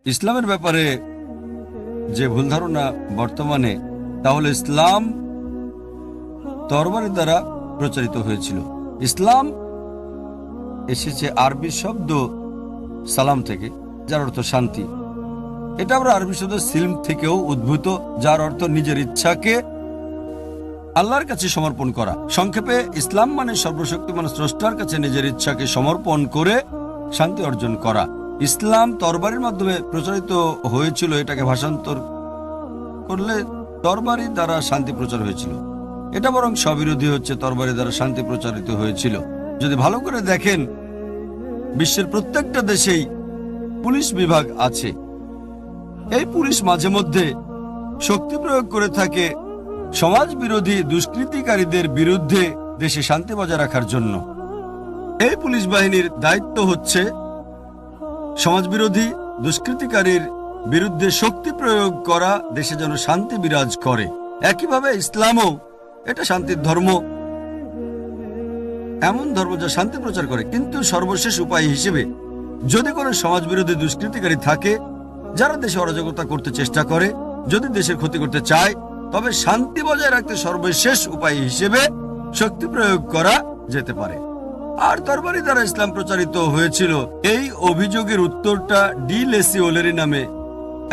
ইসলামের ব্যাপারে যে ভুল ধারণা বর্তমানে, তাহলে ইসলাম তরবারি দ্বারা প্রচারিত হয়েছিল। ইসলাম এসেছে আরবি শব্দ সালাম থেকে, যার অর্থ শান্তি। এটা আমরা আরবি শব্দ সিলম থেকেও উদ্ভূত, যার অর্থ নিজের ইচ্ছাকে আল্লাহর কাছে সমর্পণ করা। সংক্ষেপে ইসলাম মানে সর্বশক্তিমান স্রষ্টার কাছে নিজের ইচ্ছাকে সমর্পণ করে শান্তি অর্জন করা। ইসলাম তরবারির মাধ্যমে প্রচারিত হয়েছিল, এটাকে ভাষান্তর করলে তরবারি দ্বারা শান্তি প্রচার হয়েছিল। এটা বরং স্ববিরোধী হচ্ছে, তরবারি দ্বারা শান্তি প্রচারিত হয়েছিল। যদি ভালো করে দেখেন, বিশ্বের প্রত্যেকটা দেশেই পুলিশ বিভাগ আছে। এই পুলিশ মাঝে মধ্যে শক্তি প্রয়োগ করে থাকে সমাজ বিরোধী দুষ্কৃতিকারীদের বিরুদ্ধে দেশে শান্তি বজায় রাখার জন্য। এই পুলিশ বাহিনীর দায়িত্ব হচ্ছে সমাজবিরোধী দুষ্কৃতিকারীর বিরুদ্ধে শক্তি প্রয়োগ করা, দেশে যেন শান্তি বিরাজ করে। একইভাবে ইসলামও এটা শান্তির ধর্ম, এমন ধর্ম যা শান্তি প্রচার করে। কিন্তু সর্বশেষ উপায় হিসেবে যদি কোনো সমাজবিরোধী দুষ্কৃতিকারী থাকে যারা দেশে অরাজকতা করতে চেষ্টা করে, যদি দেশের ক্ষতি করতে চায়, তবে শান্তি বজায় রাখতে সর্বশেষ উপায় হিসেবে শক্তি প্রয়োগ করা যেতে পারে। আর তরবারি দ্বারা ইসলাম প্রচারিত হয়েছিল, এই অভিযোগের উত্তরটা ডি লেসি ওলেরি নামে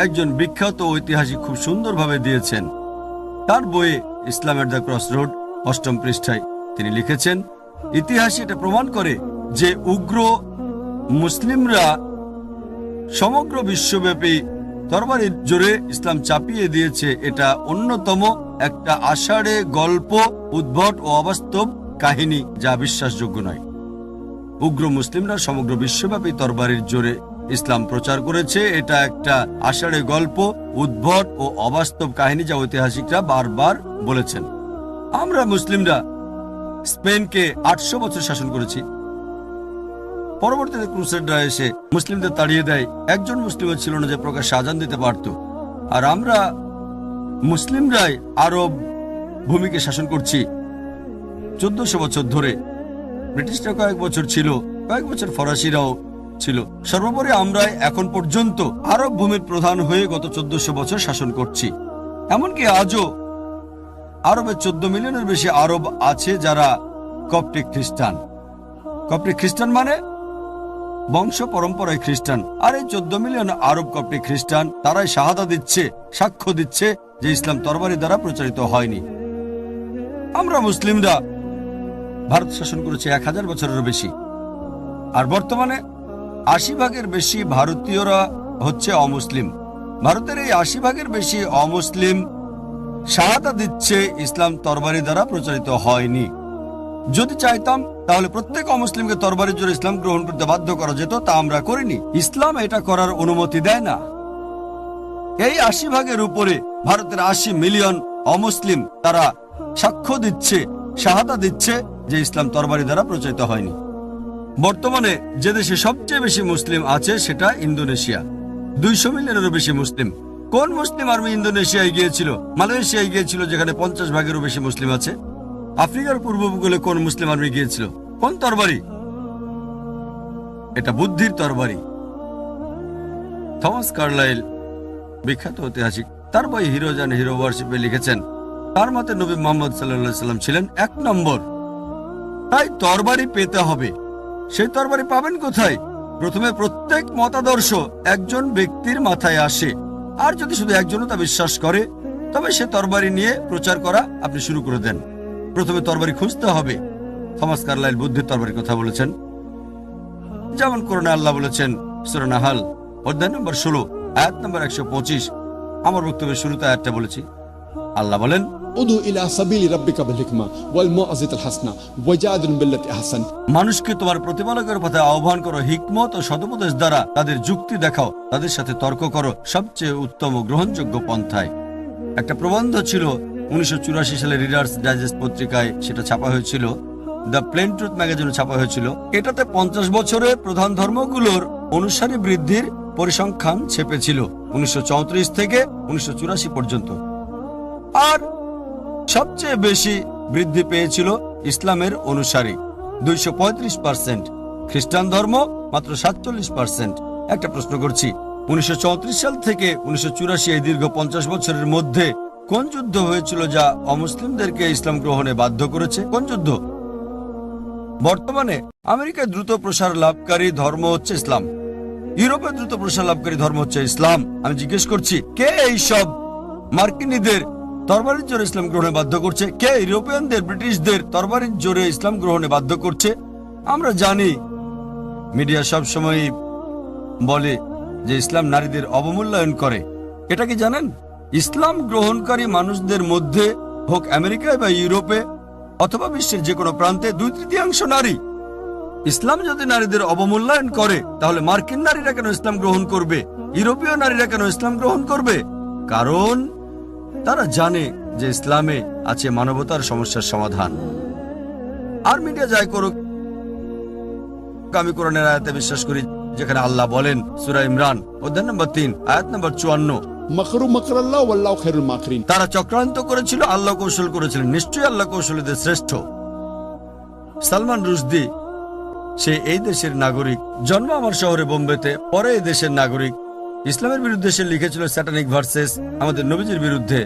একজন বিখ্যাত ঐতিহাসিক খুব সুন্দরভাবে দিয়েছেন। তার বইয়ে ইসলামের দ্য ক্রস রোড ৮ম পৃষ্ঠায় তিনি লিখেছেন, ইতিহাসে এটা প্রমাণ করে যে উগ্র মুসলিমরা সমগ্র বিশ্বব্যাপী তরবারির জোরে ইসলাম চাপিয়ে দিয়েছে। এটা অন্যতম একটা আষাঢ়ে গল্প, উদ্ভট ও অবাস্তব কাহিনী, যা বিশ্বাসযোগ্য নয়। উগ্র মুসলিমরা সমগ্র বিশ্বব্যাপী তরবারির জোরে ইসলাম প্রচার করেছে। এটা একটা আষাঢ়ে গল্প, উদ্ভট ও অবাস্তব কাহিনী, যা ঐতিহাসিকরা বারবার বলেছেন। আমরা মুসলিমরা স্পেনকে ৮০০ বছর শাসন করেছি। পরবর্তীতে ক্রুসেডরা এসে মুসলিমদের তাড়িয়ে দেয়। একজন মুসলিমও ছিল না যে প্রকাশ্যে আজান দিতে পারত। আর আমরা মুসলিমরাই আরব ভূমিকে শাসন করছি ১৪০০ বছর ধরে। ব্রিটিশরা কয়েক বছর ছিল, কয়েক বছর ফরাসিরাও ছিল। সর্বোপরি আমরাই এখন পর্যন্ত আরব ভূমির প্রধান হয়ে গত ১৪০০ বছর শাসন করছি। এমনকি আজও আরবে ১৪ মিলিয়নের বেশি আরব আছে যারা কপ্টিক খ্রিস্টান। কপ্টিক খ্রিস্টান মানে বংশ পরম্পরায় খ্রিস্টান। আর এই ১৪ মিলিয়ন আরব কপ্টিক খ্রিস্টান, তারাই শাহাদা দিচ্ছে, সাক্ষ্য দিচ্ছে যে ইসলাম তরবারি দ্বারা প্রচারিত হয়নি। আমরা মুসলিমরা ভারত শাসন করেছে ১০০০ বছরেরও বেশি। আর বর্তমানে ৮০ ভাগের বেশি ভারতীয়রা হচ্ছে অমুসলিম। ভারতের এই ৮০ ভাগের বেশি অমুসলিম শাহাদা দিচ্ছে ইসলাম তরবারি দ্বারা প্রচারিত হয়নি। যদি চাইতাম তাহলে প্রত্যেক অমুসলিমকে তরবারির জোরে ইসলাম গ্রহণ করতে বাধ্য করা যেত, তা আমরা করিনি। ইসলাম এটা করার অনুমতি দেয় না। এই ৮০ ভাগের উপরে ভারতের ৮০ মিলিয়ন অমুসলিম, তারা সাক্ষ্য দিচ্ছে, শাহাদা দিচ্ছে যে ইসলাম তরবারি দ্বারা প্রচারিত হয়নি। বর্তমানে যে দেশে সবচেয়ে বেশি মুসলিম আছে সেটা ইন্দোনেশিয়া। ২০০ মিলিয়নেরও বেশি মুসলিম। কোন মুসলিম আর্মি ইন্দোনেশিয়ায় গিয়েছিল? মালয়েশিয়ায় গিয়েছিল, যেখানে ৫০ ভাগেরও বেশি মুসলিম আছে। আফ্রিকার পূর্ব উপকূলে কোন মুসলিম আর্মি গিয়েছিল? কোন তরবারি? এটা বুদ্ধির তরবারি। থমাস কার্লাইল, বিখ্যাত ঐতিহাসিক, তার বই হিরোজ অ্যান্ড হিরো ওয়ারশিপে লিখেছেন, তার মতে নবী মুহাম্মদ সাল্লাল্লাহু আলাইহি সাল্লাম ছিলেন ১ নম্বর। তাই তরবারি পেতে হবে। সেই তরবারি পাবেন কোথায়? প্রথমে প্রত্যেক মতাদর্শ একজন ব্যক্তির মাথায় আসে, আর যদি শুধু একজনও তা বিশ্বাস করে, তবে সে তরবারি নিয়ে প্রচার করা আপনি শুরু করে দেন। প্রথমে তরবারি খুঁজতে হবে। থমাস কার্লাইল বুদ্ধির তরবারির কথা বলেছেন। যেমন কোরআনে আল্লাহ বলেছেন, সূরা নাহাল অধ্যায় নম্বর ১৬ আয়াত নম্বর ১২৫। আমার বক্তব্যের শুরুতে আয়াতটা বলেছি। আল্লাহ বলেন, উদু ইলা সাবিলি রাব্বিকা বিল হিকমা ওয়াল মাউইযাতিল হাসানা ওয়াজাদিলহুম বিল্লাতি আহসান। মানুষকে তোমার প্রতিপালকের পথে আহ্বান করো, হিকমত ও সদুপদেশ দ্বারা তাদের যুক্তি দেখাও, তাদের সাথে তর্ক করো সবচেয়ে উত্তম ও গ্রহণযোগ্য পন্থায়। একটা প্রবন্ধ ছিল ১৯৮৪ সালে রিডার্স ডাইজেস্ট পত্রিকায়, সেটা ছাপা হয়েছিল। দ্য প্লেন ট্রুথ ম্যাগাজিনে ছাপা হয়েছিল। এটাতে ৫০ বছরে প্রধান ধর্মগুলোর অনুসারী বৃদ্ধির পরিসংখ্যান ছেপেছিল ১৯৩৪ থেকে ১৯৮৪ পর্যন্ত। আর সবচেয়ে বেশি বৃদ্ধি পেয়েছিল ইসলামের অনুসারী ২৩৫%, খ্রিস্টান ধর্ম মাত্র ৪৭%। একটা প্রশ্ন করছি, 1934 সাল থেকে 1984 এই দীর্ঘ 50 বছরের মধ্যে কোন যুদ্ধ হয়েছিল যা অমুসলিমদেরকে ইসলাম গ্রহণে বাধ্য করেছে? কোন যুদ্ধ? বর্তমানে আমেরিকায় দ্রুত প্রসার লাভকারী ধর্ম হচ্ছে ইসলাম, ইউরোপে দ্রুত প্রসার লাভকারী ধর্ম হচ্ছে ইসলাম। আমি জিজ্ঞেস করছি, কে এই সব মার্কিনীদের তরবারির জোরে ইসলাম গ্রহণে বাধ্য করছে? কে ইউরোপিয়ানদের, ব্রিটিশদের তরবারির জোরে ইসলাম গ্রহণে বাধ্য করছে? আমরা জানি মিডিয়া সব সময় বলে যে ইসলাম নারীদের অবমূল্যায়ন করে। এটা কি জানেন? ইসলাম গ্রহণকারী মানুষদের মধ্যে হোক আমেরিকায় বা ইউরোপে অথবা বিশ্বের যে কোনো প্রান্তে 2/3 নারী। ইসলাম যদি নারীদের অবমূল্যায়ন করে তাহলে মার্কিন নারীরা কেন ইসলাম গ্রহণ করবে? ইউরোপীয় নারীরা কেন ইসলাম গ্রহণ করবে? কারণ তারা জানে যে ইসলামে আছে মানবতার সমস্যার সমাধান। আর মিডিয়া যাই করুক, আমি কোরআনের আয়াতে বিশ্বাস করি যেখানে আল্লাহ বলেন সূরা ইমরান অধ্যায় নম্বর 3 আয়াত নম্বর 54, মাকরু মাকরাল্লাহ ওয়াল্লাহু খায়রুল মাকিরিন। তারা চক্রান্ত করেছিল, আল্লাহ কৌশল করেছিলেন, নিশ্চয়ই আল্লাহ কৌশলীদের শ্রেষ্ঠ। সালমান রুশদি, সে এই দেশের নাগরিক, জন্ম আমার শহরে বোম্বেতে, পরে এই দেশের নাগরিক। ইসলামের বিরুদ্ধে সে লিখেছিল স্যাটানিক ভার্সেস, আমাদের নবীজির বিরুদ্ধে।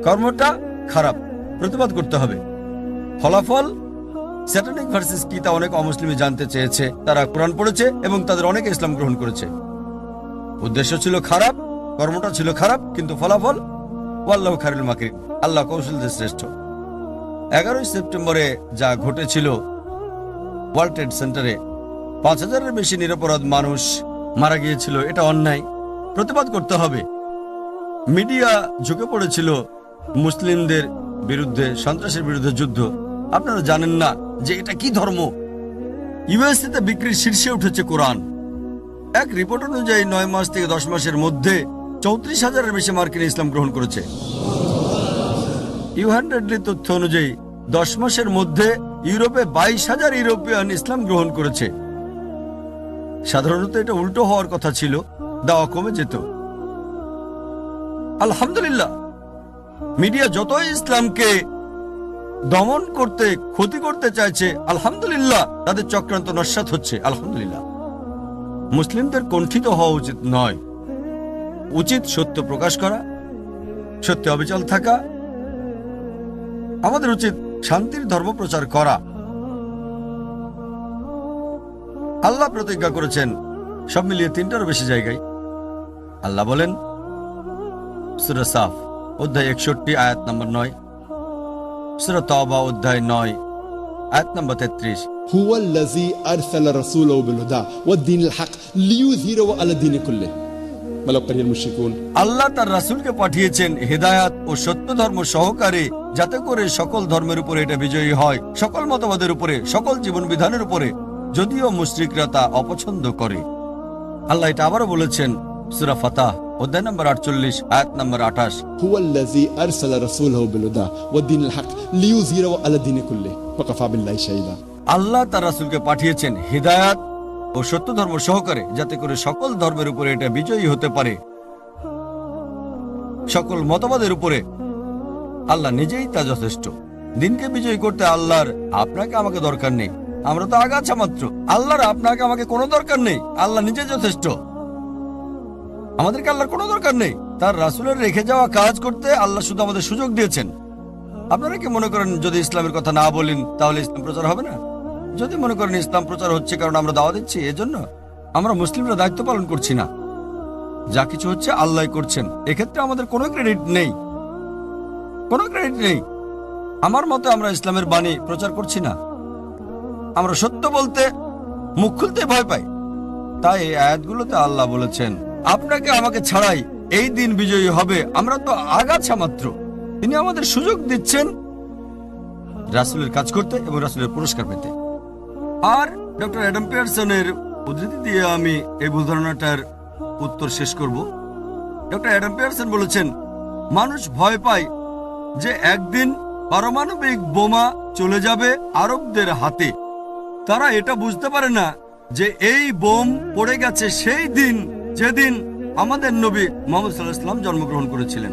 কর্মটা খারাপ, প্রতিবাদ করতে হবে। ফলাফল স্যাটানিক ভার্সেস কি তা অনেক অমুসলিমই জানতে চেয়েছে। তারা কোরআন পড়েছে এবং তাদের অনেকে ইসলাম গ্রহণ করেছে। উদ্দেশ্য ছিল খারাপ, কর্মটা ছিল খারাপ, কিন্তু ফলাফল ওয়াল্লাহু খায়রুল মাকিরিন, আল্লাহ কৌশলদের শ্রেষ্ঠ। 11 সেপ্টেম্বরে যা ঘটেছিল ওয়ার্ল্ড ট্রেড সেন্টারে 5000-এর বেশি নিরপরাধ মানুষ মারা গিয়েছিল, এটা অন্যায়, প্রতিবাদ করতে হবে। মিডিয়া ঝুঁকে পড়েছিল মুসলিমদের বিরুদ্ধে, সন্ত্রাসের বিরুদ্ধে যুদ্ধ। আপনারা জানেন না যে এটা কি ধর্ম। ইউএসএতে বিক্রির শীর্ষে উঠেছে কোরআন। এক রিপোর্ট অনুযায়ী 9 মাস থেকে 10 মাসের মধ্যে 34,000-এর বেশি মার্কিন ইসলাম গ্রহণ করেছে। ইউ100 তথ্য অনুযায়ী 10 মাসের মধ্যে ইউরোপে 22,000 ইউরোপিয়ান ইসলাম গ্রহণ করেছে। সাধারণত এটা উল্টো হওয়ার কথা ছিল, দাওয়া কমে যেত। আলহামদুলিল্লাহ, মিডিয়া যতই ইসলামকে দমন করতে, ক্ষতি করতে চাইছে, আলহামদুলিল্লাহ তাদের চক্রান্ত নস্যাৎ হচ্ছে। আলহামদুলিল্লাহ, মুসলিমদের কণ্ঠিত হওয়া উচিত নয়। উচিত সত্য প্রকাশ করা, সত্যে অবিচল থাকা। আমাদের উচিত শান্তির ধর্ম প্রচার করা। আল্লাহ প্রতিজ্ঞা করেছেন সব মিলিয়ে 3টারও বেশি জায়গায়। আল্লাহ বলেন সূরা সাফ অধ্যায় 61 আয়াত নম্বর 9, সূরা তাওবা অধ্যায় 9 আয়াত নম্বর 33, হুয়াল্লাযী আরসালা রাসূলাহু বিল হুদা ওয়াদ-দীনিল হক লিইয়ুযহিরাহু আলা দীনি কুল্লি ওয়ালাউ কারিহাল মুশরিকুন। আল্লাহ তার রাসূলকে পাঠিয়েছেন হেদায়েত ও সত্য ধর্ম সহকারে, যাতে করে সকল ধর্মের উপরে এটা বিজয়ী হয়, সকল মতবাদের উপরে, সকল জীবন বিধানের উপরে, যদিও মুশরিকরা তা অপছন্দ করে। আল্লাহ এটা আবারও বলেছেন সূরা ফাতাহ অধ্যায় নম্বর 48 আয়াত নম্বর 28, হুয়াল্লাযী আরসালা রাসূলাহু বিল হুদা ওয়াদ-দীনিল হক লিইয়ুযহিরাহু আলা দীনি কুল্লি ওয়া কাফা বিল্লাহি শাহীদা। আল্লাহ তার রাসূলকে পাঠিয়েছেন হিদায়াত ও সত্য ধর্ম সহকারে, যাতে করে সকল ধর্মের উপরে এটা বিজয়ী হতে পারে, সকল মতবাদের উপরে। আল্লাহ নিজেই তা যথেষ্ট। দিনকে বিজয়ী করতে আল্লাহর আপনাকে আমাকে দরকার নেই, আমরা তো আগাছা মাত্র। আল্লাহর আপনাকে আমাকে কোনো দরকার নেই, আল্লাহ নিজে যথেষ্ট। আমাদেরকে আল্লাহর কোনো দরকার নেই। তার রাসূলের রেখে যাওয়া কাজ করতে আল্লাহ শুধু আমাদের সুযোগ দিয়েছেন। আপনারা কি মনে করেন যদি ইসলামের কথা না বলেন তাহলে ইসলাম প্রচার হবে না? যদি মনে করেন ইসলাম প্রচার হচ্ছে কারণ আমরা দাওয়া দিচ্ছি, এজন্য আমরা মুসলিমরা দায়িত্ব পালন করছি না। যা কিছু হচ্ছে আল্লাহ করছেন, এক্ষেত্রে আমাদের কোনো ক্রেডিট নেই, কোনো ক্রেডিট নেই। আমার মতে আমরা ইসলামের বাণী প্রচার করছি না। আমরা সত্য বলতে মুখ খুলতে ভয় পাই। তাই এই আয়াতগুলোতে আল্লাহ বলেছেন আপনাকে আমাকে ছাড়াই এই দিন বিজয়ী হবে, আমরা তো আগাছা মাত্র। তিনি আমাদের সুযোগ দিচ্ছেন রাসূলের কাজ করতে এবং রাসূলের পুরস্কার পেতে। আর ডক্টর অ্যাডাম পিয়ারসনের উদ্ধৃতি দিয়ে আমি এই ভুল ধারণাটার উত্তর শেষ করব। ডক্টর অ্যাডাম পিয়ারসন বলেছেন মানুষ ভয় পায় যে একদিন পারমাণবিক বোমা চলে যাবে আরবদের হাতে। তারা এটা বুঝতে পারে না যে এই বোম পড়ে গেছে সেই দিন যেদিন আমাদের নবী মুহাম্মদ সাল্লাল্লাহু আলাইহি ওয়াসাল্লাম জন্মগ্রহণ করেছিলেন।